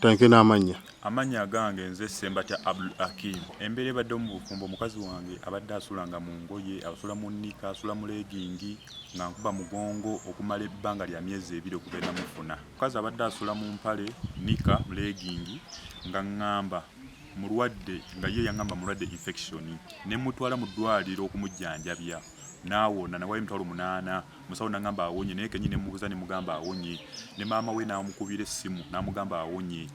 Tanke n'amannya. Amannya gange nze Ssembatya Abdul Hakim. Embeera ebadde mu bufumbo mukazi wange abadde asulanga mu ngoye, asula mu nnika, asula mu leegingi nga nkuba mugongo okumala ebbanga lya myezi 2 okugenda mufuna. Mukazi abadde asula mu mpale, nika, leegingi nga ngamba mulwadde nga ye yangamba mulwadde infection. Ne mutwala mu ddwaliro okumujjanjabya. Nawona nawayo emitwalo 8 musawo nangamba awonye naye kenyine mubuuza ne mugamba awonye ne maama we namukubira essimu namugamba awonye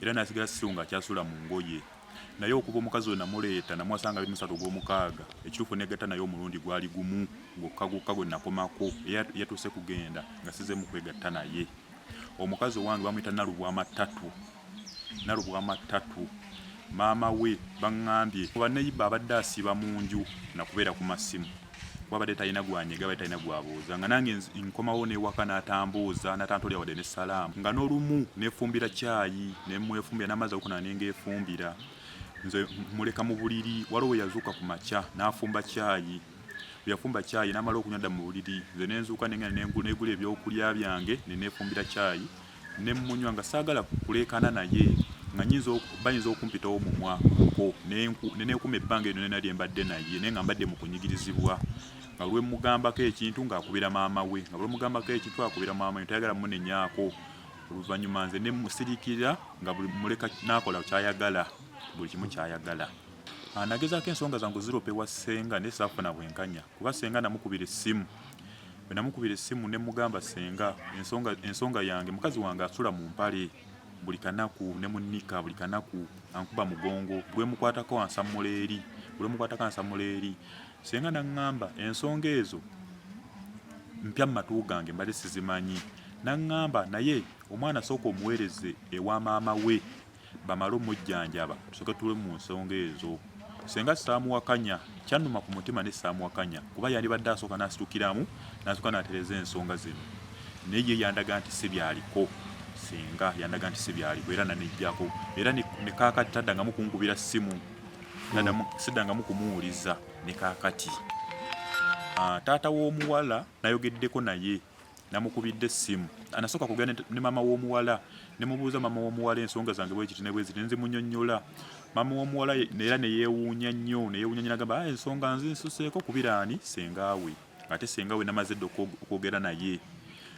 era nasigala sisunga kyasula mu ngoye naye okuba omukazi we namuleeta namwasanga 3 ekituufu negata naye omulundi gwali gumu gokka gwe nakomako yatuuse kugenda nga sizemu kwegatta naye. Omukazi wange bamuyita Nalubwamatatu maama we bangambye baneiba abadde asiba mu nju nakubeera ku masimu wabadde talina gwanyega abadde talina gwabuuza nga nange nkomawo newaka n'atambuuza n'atantolya wadde ne salaamu nga n'olumu nefumbira caayi nemwefumbira n'amazzi agokuna nengeefumbira nze muleka mu buliri waliwo yazuuka ku makya n'afumba caayi yafumba caayi n'amala okunywa dda mu buliri nze nenzuuka negula ebyokulya byange nenefumbira caayi nemunywa nga saagala kuleekana naye nga bayinza okumpitawo omumwa ko nenekuma ebbanga eryo nena lyembadde naye naye nga mbadde mu kunyigirizibwa nga lwe mugambako ekintu ng'akubira maama we nga lwe mugambako ekintu akubira maama we tayagala munenyaako oluvannyuma nze ne musirikira nga buli muleka n'akola kyayagala buli kimu kyayagala. Nagezaako ensonga zange ziropewa Ssenga naye saafuna bwenkanya kuba Ssenga namukubira essimu bwe namukubira essimu ne mugamba Ssenga ensonga yange mukazi wange asula mu mpale buli kanaku ne munika buli kanaku ankuba mugongo bwe mukwatako ansamula eri Ssenga nangamba ensonga ezo mpya mu matu gange mbadde sizimanyi nangamba naye omwana sooka omuweereze ewa maama we bamale omujjanjaba tusooke tule mu nsonga ezo. Ssenga saamuwakanya kyannuma ku mutima ne saamuwakanya kuba yandibadde asooka n'asitukiramu n'asooka n'atereza ensonga zino naye ye yandaga nti si byaliko. Ssenga yandaga nti si byaliko era nanejjako era ne kaakati taddangamu kunkubira ssimu siddangamu kumuwuliza ne kaakati. Taata w'omuwala nayogeddeko naye namukubidde essimu anasooka kugenda ne maama w'omuwala ne mubuuza maama w'omuwala ensonga zange bwekiti ne bweziti nenzimunyonnyola maama w'omuwala era neyeewuunya nnyo nagamba ensonga nze nsuseeko kubiraani Ssenga we ate Ssenga we namaze dda okwogera naye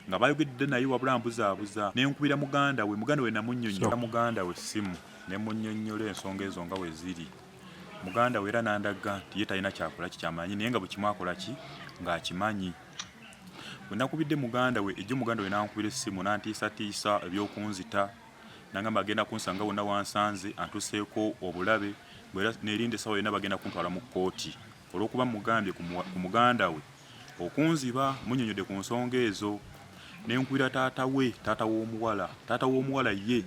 nga bayogedde naye wabula mbuzaabuza nenkubira muganda we namunnyonnyola muganda we essimu ne munnyonnyola ensonga ezo nga we ziri. Muganda we era nandaga nti ye talina kyakola kikyamanyi naye nga bwe kimu akola ki ng'akimanyi. Bwe nakubidde muganda we muganda we nankubira essimu nantiisatiisa ebyokunzita nangamba agenda kunsanga wonna wansanze antuseeko obulabe nerinde essaawa yonna bagenda kuntwala mu kkooti olw'okuba mugambye ku muganda we okunziba munnyonnyodde ku nsonga ezo. Nenkubira taata w'omuwala ye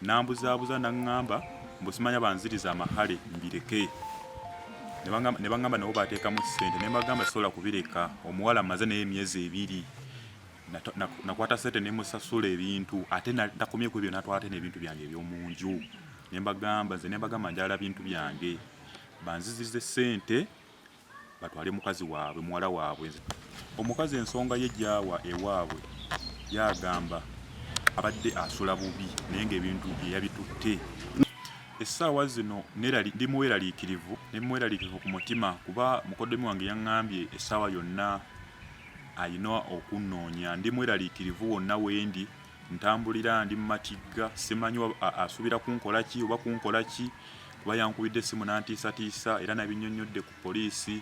nambuzaabuza nangamba mbusimanya banziriza amahale mbireke ne bangamba nabo bateekamu ssente ne mbagamba sisobola kubireka omuwala amaze naye emyezi 2 nakwata ssente ne musasula ebintu ate nakomye ku ebyo natwala ate n'ebintu byange eby'omu nju ne mbagamba njala bintu byange banzizirize ssente batwale mukazi waabwe muwala waabwe. Omukazi ensonga ye gyawa ewaabwe yagamba abadde asula bubi naye ng'ebintu yabitutte. Essaawa zino ndi muweraliikirivu ku mutima kuba mukoddomi wange yaŋŋambye essaawa yonna ayina okunnoonya. Ndi mweraliikirivu wonna wendi ntambulira ndi mu matigga simanyi asuubira kunkola ki oba kunkola ki kuba yankubidde essimu nantiisatiisa era nabinnyonnyodde ku poliisi.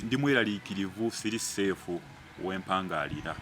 Ndi mweraliikirivu siri seefu wempangaalira.